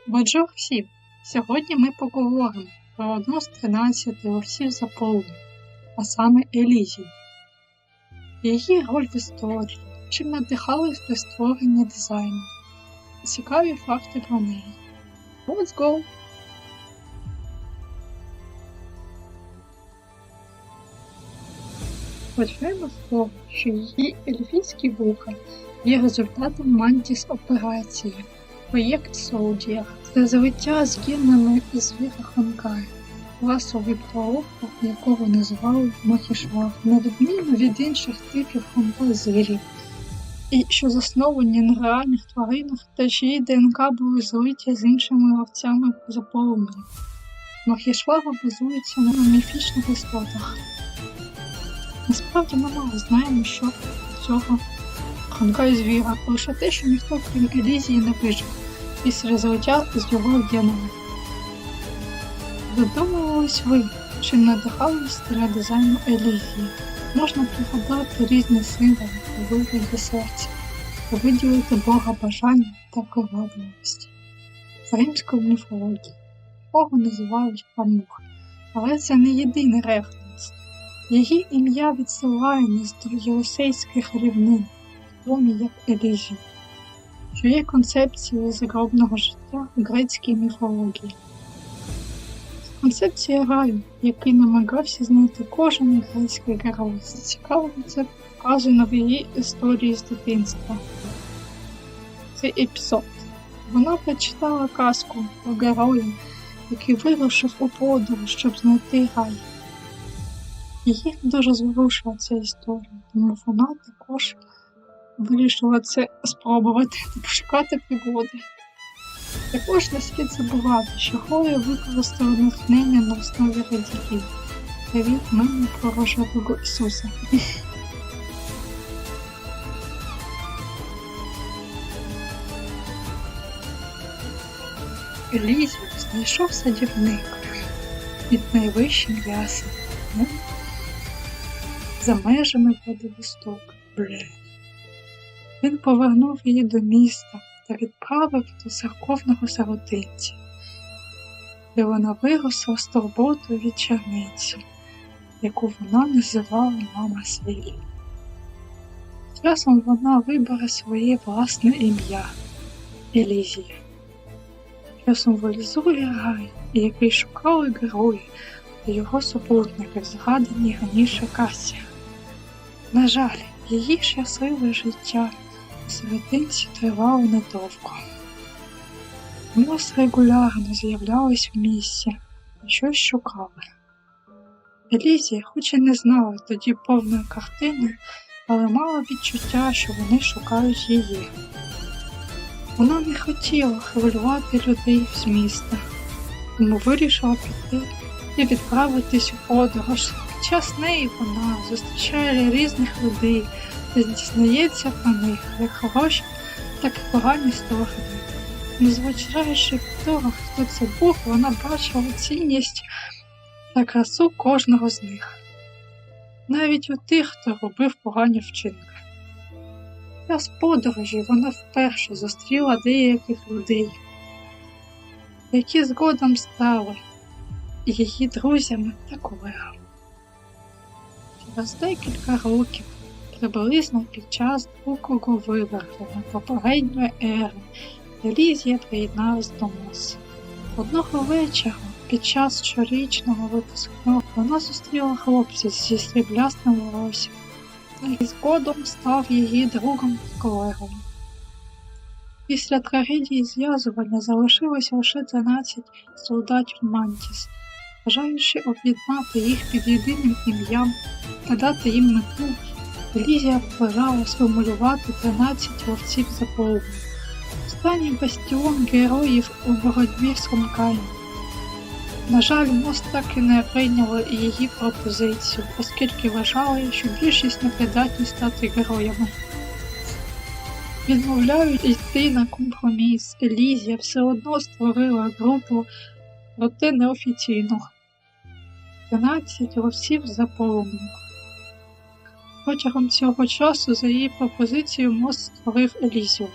Бонжур всім! Сьогодні ми поговоримо про одну з 13 ловців заповнень, а саме Елізію. Її роль в історії, чим надихались при створенні дизайну. Цікаві факти про неї. Let's go! Почнемо з того, що її ельфійські вуха є результатом мантіс-операції «Проєкт Солдіар». Це злиття з гінами і звіра Хонкая, класовий птаоху, якого називали Махішвар, на відміну від інших типів хонка-звірів, і що засновані на реальних тваринах та чиї ДНК були злиті з іншими ловцями заповнення. Махішвара базується на міфічних істотах. Насправді ми мало знаємо, що цього Хонкай-звіра, лише те, що ніхто крім Елізії не вижив після злиття з його генами. Задумувались ви, чим надихались для дизайну Елізії? Можна пригадати різні символи у вигляді серця, виділити бога бажання та привабливості. В римській міфології Бога називають Амур, але це не єдиний референс. Її ім'я відсилає нас до Єлисейських рівнин, відомі як Елізія, що є концепцією загробного життя в грецькій міфології. Концепція раю, який намагався знайти кожен грецький герой. Цікаво, це показано в її історії з дитинства. Це епізод. Вона прочитала казку про героя, який вирушив у подорож, щоб знайти рай. Її дуже зворушила ця історія, тому вона також вирішила це спробувати та пошукати пригоди. Також не слід забувати, що Хлоя використала натхнення на основі радіїв та від мене про рожевого Ісуса. Елізію знайшов садівник під найвищим ясенем за межами Владивостока. Він повернув її до міста та відправив до церковного сиротинця, де вона виросла з турботою від черниці, яку вона називала Мама Свілі. Часом вона вибере своє власне ім'я – Елізія, що символізує рай, і який шукали герої та його супутники в згаданій раніше казці. На жаль, її щасливе життя у сиротинці тривало недовго. Мос регулярно з'являлась в місті і щось шукали. Елізія хоч і не знала тоді повної картини, але мала відчуття, що вони шукають її. Вона не хотіла хвилювати людей з міста, тому вирішила піти і відправитись у подорож. Під час неї вона зустрічає різних людей та дізнається про них, як хороші, так і погані сторони. Незважаючи від того, хто це був, вона бачила цінність та красу кожного з них. Навіть у тих, хто робив погані вчинки. Під час подорожі вона вперше зустріла деяких людей, які згодом стали її друзями та колегами. Через декілька років, приблизно під час другого вивернення попередньої ери, Елізія приєдналась до Мос. Одного вечора, під час щорічного випускного, вона зустріла хлопця зі сріблястим волоссям, і згодом став її другом і колегою. Після трагедії зв'язування залишилося лише 12 солдатів Мантіс. Бажаючи об'єднати їх під єдиним ім'ям та дати їм мету, Елізія побажала сформулювати 13 ловців заповнень. Останній бастіон героїв у боротьбі з Хонкаєм. На жаль, Мос так і не прийняла її пропозицію, оскільки вважали, що більшість не придатні стати героями. Відмовляють йти на компроміс, Елізія все одно створила групу, проте неофіційно. 12 ловців заповнень. Протягом цього часу за її пропозицією Мос створив Елізію.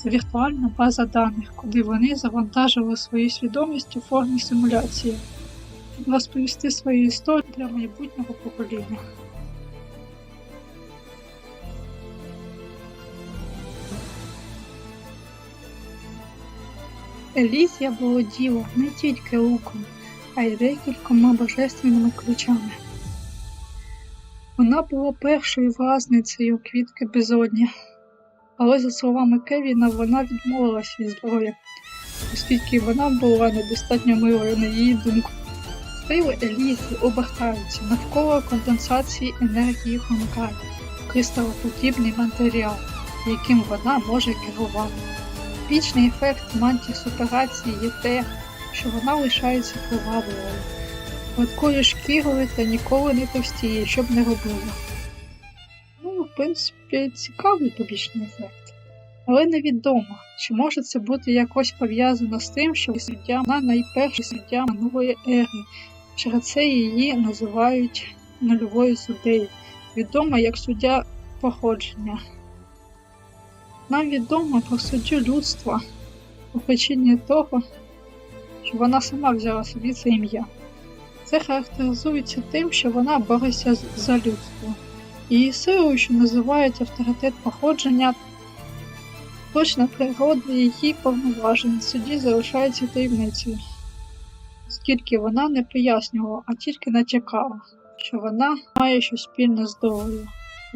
Це віртуальна база даних, куди вони завантажили свою свідомість у формі симуляції, щоб розповісти свою історію для майбутнього покоління. Елізія володіла не тільки луком, а й декількома божественними ключами. Вона була першою власницею квітки безодні, але, за словами Кевіна, вона відмовилась від зброї, оскільки вона була недостатньо милою, на її думку. Сили Елізії обертаються навколо конденсації енергії Хонкая, кристалоподібний матеріал, яким вона може керувати. Вічний ефект мантіс-операції є те, що вона лишається привабливою, гладкою шкірою та ніколи не товстіє, що б не робила. В принципі, цікавий побічний ефект. Але невідомо, чи може це бути якось пов'язано з тим, що вона найперша суддя минулої ери. Через це її називають нульовою суддею, відома як суддя походження. Нам відомо про суддю людства по причині того, що вона сама взяла собі це ім'я. Це характеризується тим, що вона бореться за людство. Її силою, що називають авторитет походження, точна природа її повноважень судді залишається таємницею, оскільки вона не пояснювала, а тільки натякала, що вона має щось спільне з долею.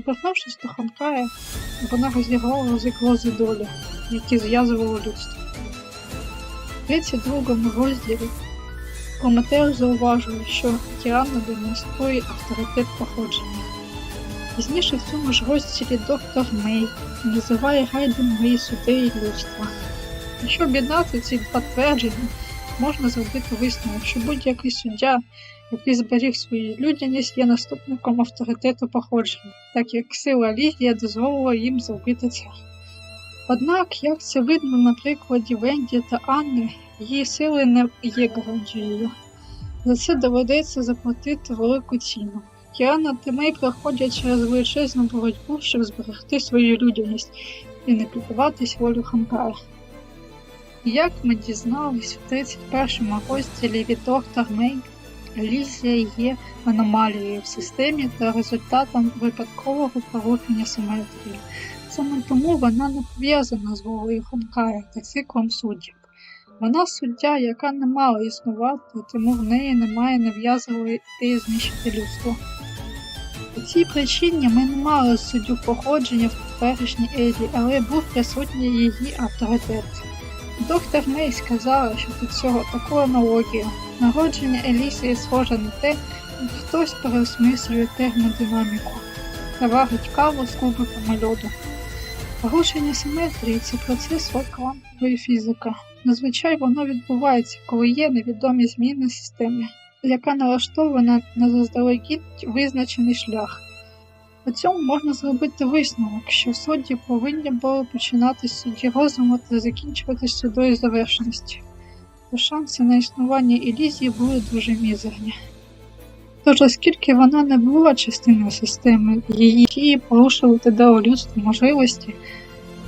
Повернувшись до Хонкая, вона розіграла зігрози долі, які зв'язували людство. У 32-му розділі Прометеус зауважує, що Діана демонструє авторитет походження. Пізніше в цьому ж розділі доктор Мей називає Райден Мей суддею людства. Якщо об'єднати ці два твердження, можна зробити висновок, що будь-який суддя, який зберіг свою людяність, є наступником авторитету походження, так як сила Лізія дозволила їм зробити це. Однак, як це видно на прикладі Венді та Анни, її сили не є гарантією. За це доведеться заплатити велику ціну. Діана та Мей проходять через величезну боротьбу, щоб зберегти свою людяність і не піддаватись волю Хонкая. Як ми дізнались в 31-му розділі від доктор Мей, Елізія є аномалією в системі та результатом випадкового порушення симетрії. Саме тому вона не пов'язана з волею Хонкая та циклом суддів. Вона суддя, яка не мала існувати, тому в неї немає нав'язливої ідеї знищити людство. По цій причині ми не мали суддю походження в теперішній ері, але був присутній її авторитет. Доктор Мей сказала, що до цього таку аналогію. Народження Елізії схоже на те, як хтось переосмислює термодинаміку та варить каву з кубиками льоду. Порушення симетрії – це процес квантової фізики. Зазвичай воно відбувається, коли є невідомі зміни в системі, яка налаштована на заздалегідь визначений шлях. По цьому можна зробити висновок, що судді повинні були починати з судді розуму та закінчувати суддею завершеності. То шанси на існування Елізії були дуже мізерні. Тож, оскільки вона не була частиною системи, її дії порушувати дало людству можливості,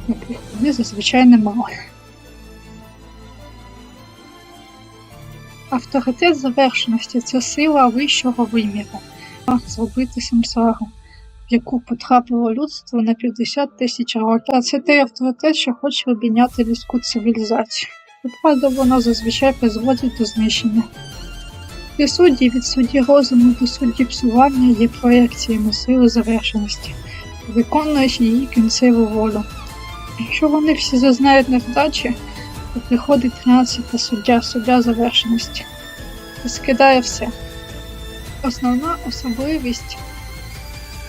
яких вони зазвичай не мали. Авторитет завершеності – це сила вищого виміру, зробити самсару, в яку потрапило людство на 50 тисяч років. А це той авторитет, що хоче обійняти людську цивілізацію. Правда, воно зазвичай призводить до знищення. Ці судді від судді розуму до судді псування є проекціями сили завершеності, виконуючи її кінцеву волю. Якщо вони всі зазнають невдачі, то приходить 13-та суддя завершеності і скидає все. Основна особливість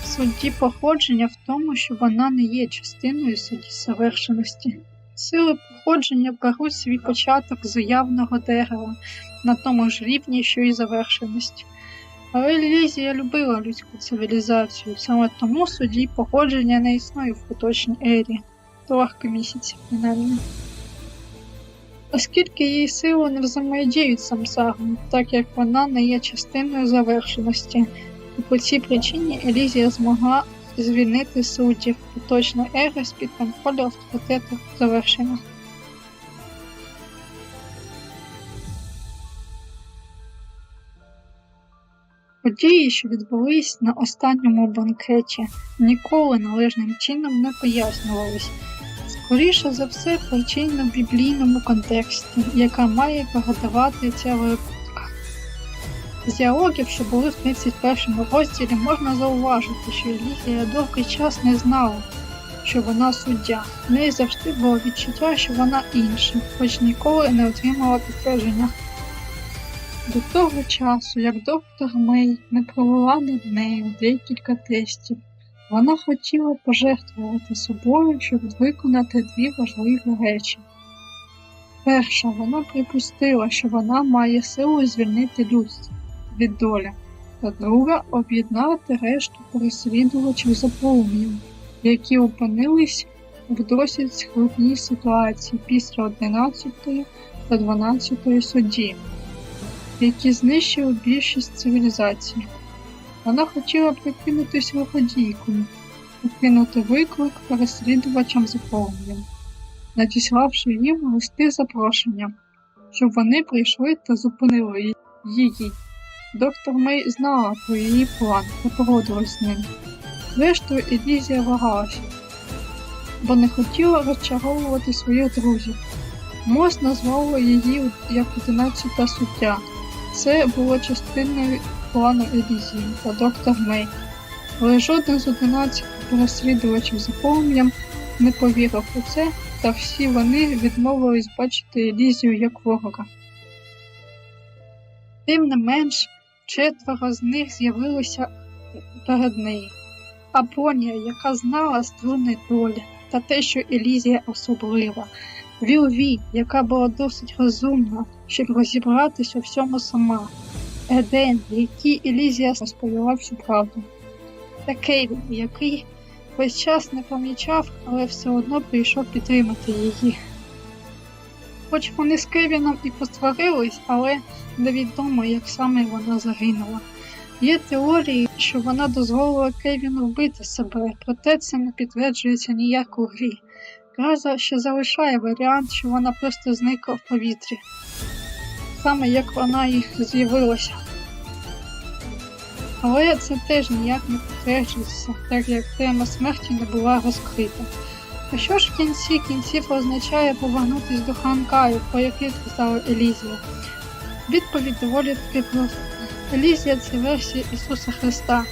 судді походження в тому, що вона не є частиною судді завершеності. Сили походження беруть свій початок з уявного дерева, на тому ж рівні, що і завершеність. Але Елізія любила людську цивілізацію, саме тому судді походження не існує в поточній ері, трохи місяців принаймні. Оскільки її сили не взаємодіють з самсаром, так як вона не є частиною завершеності, і по цій причині Елізія змогла звільнити суддів поточної ери з-під контролю авторитету завершення. Події, що відбулись на останньому банкеті, ніколи належним чином не пояснювались. Скоріше за все, причина в біблійному контексті, яка має пригадувати ця випадка. З діалогів, що були в 31 розділі, можна зауважити, що Елізія довгий час не знала, що вона суддя. В неї завжди було відчуття, що вона інша, хоч ніколи не отримала підтвердження. До того часу, як доктор Мей не провела над нею декілька тестів, вона хотіла пожертвувати собою, щоб виконати дві важливі речі. Перша, вона припустила, що вона має силу звільнити людство від долі, та друга – об'єднати решту переслідувачів за полум'ям, які опинились в досить скрутній ситуації після 11 та 12 судді, які знищили більшість цивілізацій. Вона хотіла прикинутись виходійкою, покинути виклик переслідувачам за полум'ям, надіславши їм листи запрошення, щоб вони прийшли та зупинили її. Доктор Мей знала про її план та погодилась з ним. Зрештою, Елізія вагалася, бо не хотіла розчаровувати своїх друзів. Мос назвала її як 11-та суддя. Це було частиною плану Елізії та доктор Мей. Але жоден з 11 переслідувачів за полум'ям не повірив у це, та всі вони відмовились бачити Елізію як ворога. Тим не менш, 4 з них з'явилися перед нею. Апонія, яка знала струни долі, та те, що Елізія особлива. Вілві, яка була досить розумна, щоб розібратися у всьому сама. Еден, який Елізія розповіла всю правду. Та Кевін, який весь час не помічав, але все одно прийшов підтримати її. Хоч вони з Кевіном і посварились, але невідомо, як саме вона загинула. Є теорії, що вона дозволила Кевіну вбити себе, проте це не підтверджується ніяк у грі. Гра ще залишає варіант, що вона просто зникла в повітрі, саме як вона і з'явилася. Але це теж ніяк не підтверджується, так як тема смерті не була розкрита. А що ж в кінці кінців означає повернутися до Ханкаю, про який сказала Елізія? Відповідь доволі таки проста. Елізія – це версія Ісуса Христа,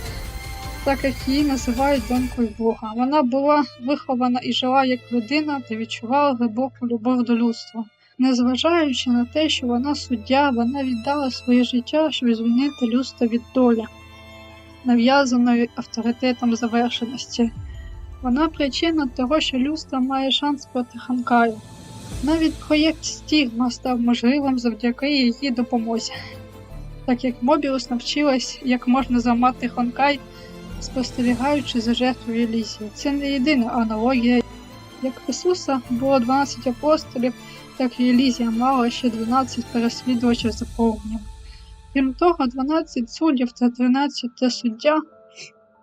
так як її називають донькою Бога. Вона була вихована і жила як людина та відчувала глибоку любов до людства. Незважаючи на те, що вона суддя, вона віддала своє життя, щоб звільнити людство від долі, нав'язаної авторитетом завершеності. Вона причина того, що людство має шанс проти Ханкаю. Навіть проєкт Стігма став можливим завдяки її допомозі. Так як Мобіус навчилась, як можна зламати Хонкай, спостерігаючи за жертвою Елізії. Це не єдина аналогія. Як в Ісуса було 12 апостолів, так і Елізія мала ще 12 переслідувачів за полум'ям. Крім того, 12 суддів та 13 суддя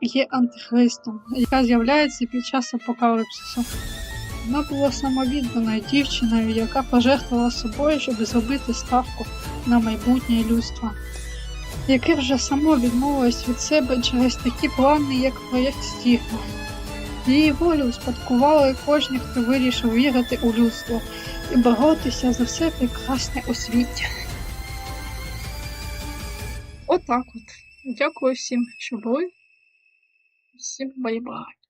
є антихристом, яка з'являється під час апокаліпсису. Вона була самовідданою дівчиною, яка пожертвувала собою, щоб зробити ставку на майбутнє людства, яке вже само відмовилось від себе через такі плани, як проєкт Стігма. Її волю успадкували кожен, хто вирішив вірити у людство і боротися за все прекрасне у світі. Отак от. Дякую всім, що були. Всім бай-бай.